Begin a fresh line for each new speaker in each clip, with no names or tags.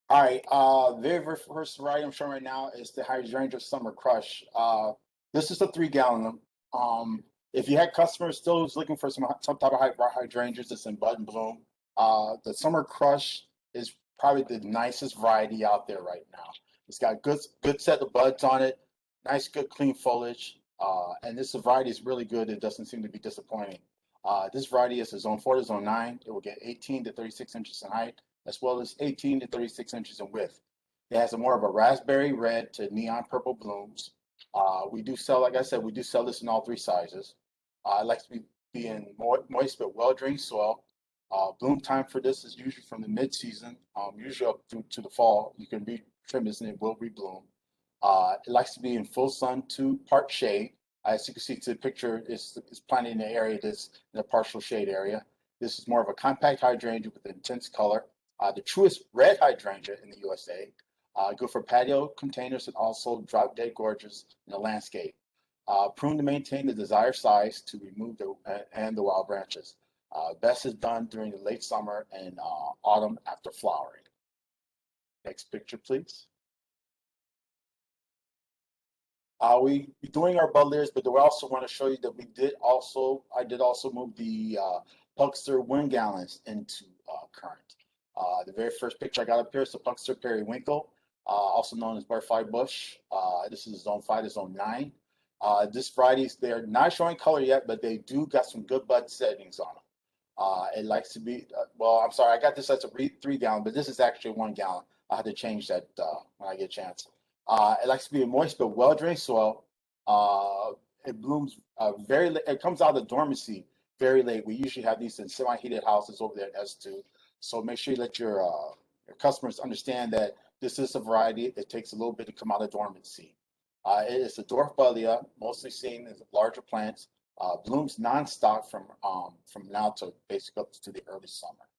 All right, very first variety I'm showing right now is the Hydrangea Summer Crush. This is a 3 gallon. If you had customers still who's looking for some type of hydrangeas that's in bud and bloom, the Summer Crush is probably the nicest variety out there right now. It's got good set of buds on it, nice good clean foliage, and this variety is really good. It doesn't seem to be disappointing. This variety is a zone 4 to zone 9. It will get 18 to 36 inches in height, as well as 18 to 36 inches in width. It has a more of a raspberry red to neon purple blooms. We do sell, like I said, we do sell this in all three sizes. I like to be in moist but well-drained soil. Bloom time for this is usually from the mid-season, usually up through to the fall. You can re-trim this and it will rebloom. It likes to be in full sun to part shade. As you can see to the picture, it's planted in the area that's in a partial shade area. This is more of a compact hydrangea with intense color. The truest red hydrangea in the USA. Good for patio containers and also drop dead gorgeous in the landscape. Prune to maintain the desired size to remove the wild branches. Best is done during the late summer and autumn after flowering. Next picture, please. We be doing our bud layers, but we also want to show you that I did also move the Pugster 1 gallons into current. The very first picture I got up here is the Pugster periwinkle, also known as butterfly bush. This is zone 5 to zone 9. This variety, they're not showing color yet, but they do got some good bud settings on them. It likes to be, well, I'm sorry, I got this as a 3 gallon, but this is actually 1 gallon. I had to change that when I get a chance. It likes to be in moist but well-drained soil. It blooms very late. It comes out of dormancy very late. We usually have these in semi-heated houses over there at S2. So make sure you let your customers understand that this is a variety. It takes a little bit to come out of dormancy. It is a dwarf buddleia, mostly seen as larger plants. Blooms nonstop from now to basically up to the early summer.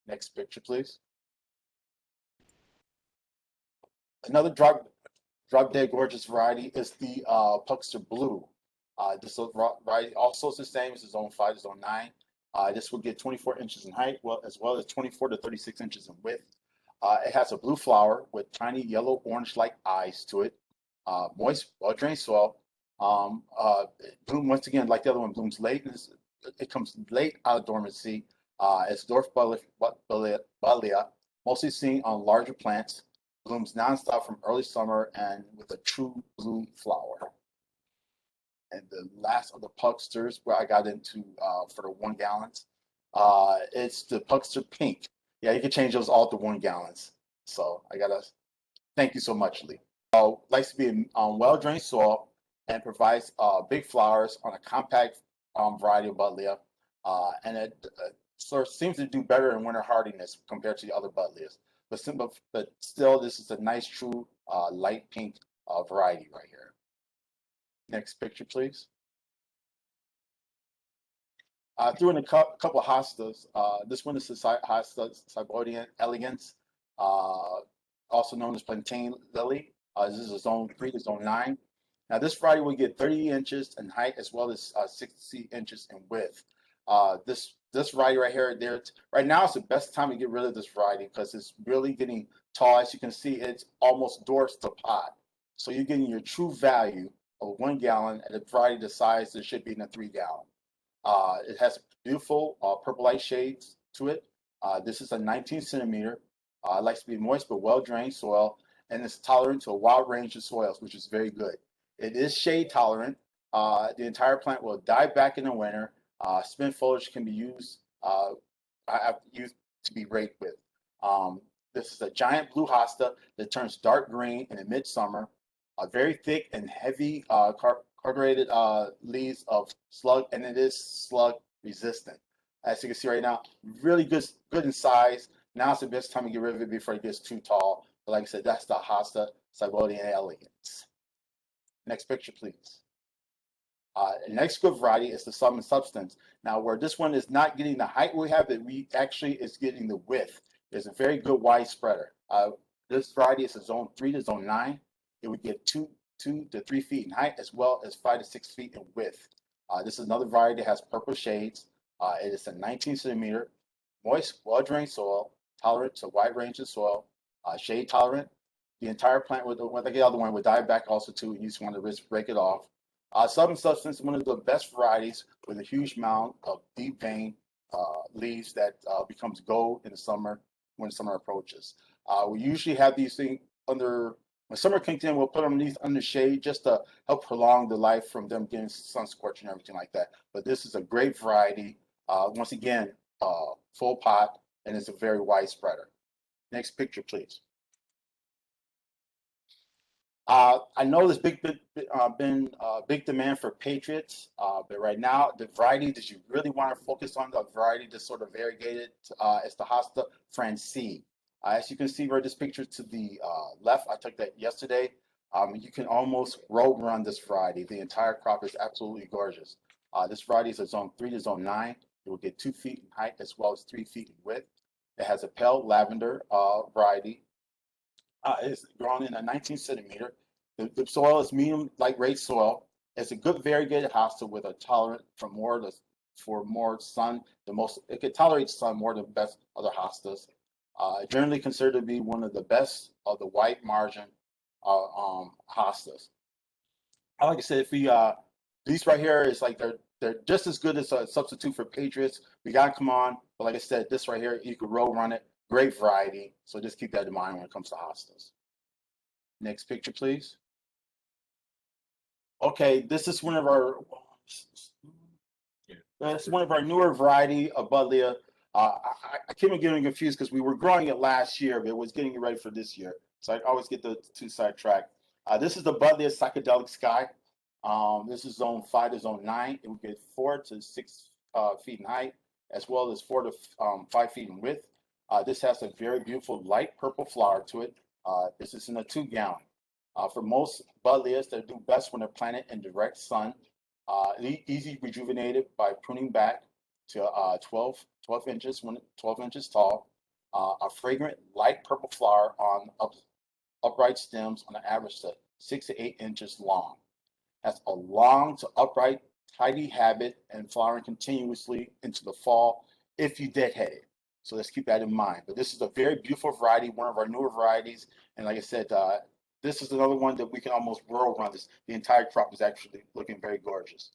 Next picture, please. Another drop dead gorgeous variety is the Pugster Blue. This variety also is the same as zone 5 to zone 9. This will get 24 inches in height, as well as 24 to 36 inches in width. It has a blue flower with tiny yellow orange-like eyes to it. Moist, well-drained soil. Bloom once again, like the other one, blooms late. It comes late out of dormancy. It's dwarf buddleia, mostly seen on larger plants. Blooms nonstop from early summer and with a true blue flower. And the last of the Pugsters where I got into for the 1 gallons, it's the Pugster Pink. Yeah, you can change those all to 1 gallons. So I gotta thank you so much, Lee. Likes to be in well-drained soil and provides big flowers on a compact variety of buddleia, and it sort of seems to do better in winter hardiness compared to the other buddleias. But still, this is a nice, true light pink variety right here. Next picture, please. Threw in a couple of hostas. This one is the hosta Sibodian elegans, also known as plantain lily. This is a zone 3 to zone 9. Now this variety will get 30 inches in height as well as 60 inches in width. This variety right here, right now it's the best time to get rid of this variety because it's really getting tall. As you can see, it's almost dwarfs the pot. So you're getting your true value of 1 gallon at a variety the size that should be in a 3 gallon. It has beautiful purple light shades to it. This is a 19 centimeter. It likes to be moist but well-drained soil, and it's tolerant to a wide range of soils, which is very good. It is shade tolerant. The entire plant will die back in the winter. Spent foliage can be used. I've used to be raked with. This is a giant blue hosta that turns dark green in the midsummer. Very thick and heavy carbureted leaves of slug, and it is slug resistant. As you can see right now, really good in size. Now it's the best time to get rid of it before it gets too tall. But like I said, that's the hosta Sibodian elegans. Next picture, please. The next good variety is the Sum and Substance. Now, where this one is not getting the height we have, that we actually is getting the width. It's a very good wide spreader. This variety is a zone 3 to zone 9. It would get 2 to 3 feet in height as well as 5 to 6 feet in width. This is another variety that has purple shades. It is a 19 centimeter, moist, well-drained soil, tolerant to a wide range of soil. shade tolerant. The entire plant with the other one would die back also too. You just want to risk break it off. Southern Substance, one of the best varieties with a huge amount of deep vein leaves that becomes gold in the summer when summer approaches. We usually have these things under when summer kicks in. We'll put them underneath under shade just to help prolong the life from them getting sun scorch and everything like that. But this is a great variety. Once again, full pot, and it's a very wide spreader. Next picture, please. I know there's been big demand for Patriots, but right now the variety that you really want to focus on, the variety that's sort of variegated, is the Hosta Francine. As you can see right this picture to the left, I took that yesterday. You can almost road run this variety. The entire crop is absolutely gorgeous. This variety is a zone 3 to zone 9. It will get 2 feet in height as well as 3 feet in width. It has a pale lavender variety. It's grown in a 19 centimeter. The soil is medium light rate soil. It's a good variegated hosta with a tolerant for more sun. It can tolerate sun more than best other hostas. Generally considered to be one of the best of the white margin hostas. Like I said, if we these right here is like they're just as good as a substitute for Patriots. We gotta come on, but like I said, this right here you could row run it. Great variety. So just keep that in mind when it comes to hostas. Next picture, please. Okay, this is one of our newer variety of Buddleia. I keep on getting confused because we were growing it last year, but it was getting ready for this year. So I always get the two sidetracked. This is the Buddleia Psychedelic Sky. This is zone 5 to zone 9. It would get 4 to 6 feet in height, as well as 4 to 5 feet in width. This has a very beautiful light purple flower to it. This is in a 2-gallon. For most Buddleias, they do best when they're planted in direct sun. Easy rejuvenated by pruning back to 12 inches tall. A fragrant light purple flower on upright stems on an average of 6 to 8 inches long. Has a long to upright, tidy habit and flowering continuously into the fall if you deadhead it. So let's keep that in mind. But this is a very beautiful variety, one of our newer varieties. And like I said, this is another one that we can almost roll run. The entire crop is actually looking very gorgeous.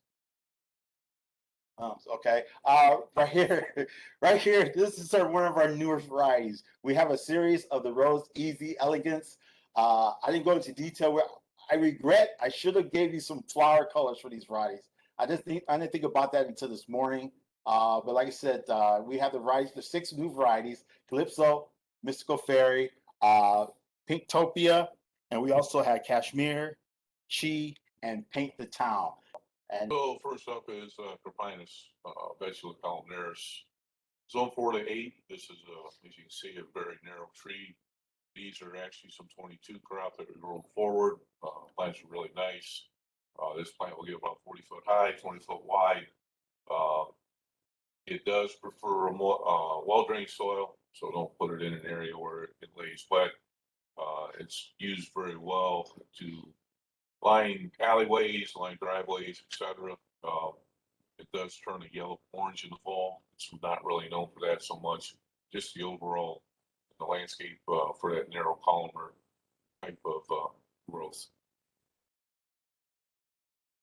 Okay, right here, right here, this is one of our newer varieties. We have a series of the Rose Easy Elegance. I didn't go into detail where I regret I should have gave you some flower colors for these varieties. I didn't think about that until this morning. But like I said, we have the varieties, the 6 new varieties: Calypso, Mystical Fairy, Pinktopia, and we also had Cashmere, Chi, and Paint the Town.
And so first up is Cropinus Vegetable columnaris. Zone 4 to 8. This is, as you can see, a very narrow tree. These are actually some 22 crop that are growing forward. Plants are really nice. This plant will get about 40 foot high, 20 foot wide. It does prefer a more well-drained soil, so don't put it in an area where it lays wet. It's used very well to line alleyways, line driveways, etc. It does turn a yellow orange in the fall. It's not really known for that so much. Just the overall the landscape for that narrow columnar type of growth.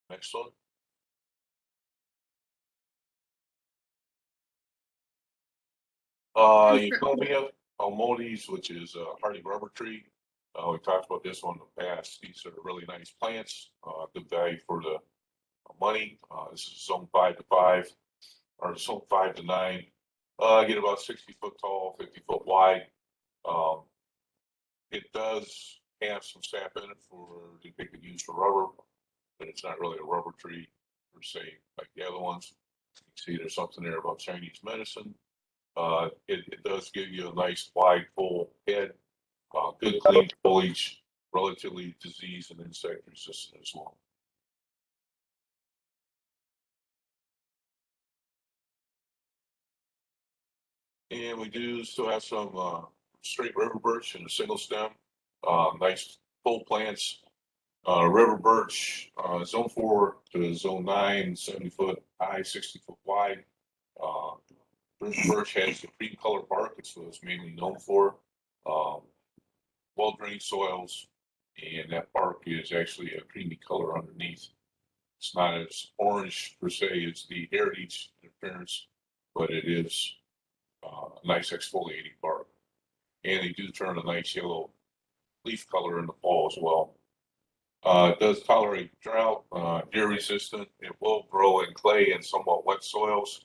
Next one. Euphobia almodes, which is a hardy rubber tree. We talked about this one in the past. These are really nice plants. Good value for the money. This is zone 5 to 5, or zone 5 to 9. Get about 60 foot tall, 50 foot wide. It does have some sap in it for they could use for rubber, but it's not really a rubber tree per se like the other ones. You can see there's something there about Chinese medicine. It does give you a nice wide full head, good clean foliage, relatively disease and insect resistant as well. And we do still have some straight river birch in a single stem, nice full plants. River birch, zone 4 to zone 9, 70 foot high, 60 foot wide. River birch has the cream color bark, it's what it's mainly known for. well-drained soils, and that bark is actually a creamy color underneath. It's not as orange per se as the heritage in appearance, but it is a nice exfoliating bark. And they do turn a nice yellow leaf color in the fall as well. It does tolerate drought, deer resistant. It will grow in clay and somewhat wet soils,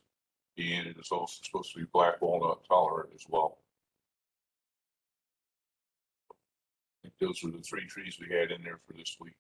and it is also supposed to be black walnut tolerant as well. I think those were the 3 trees we had in there for this week.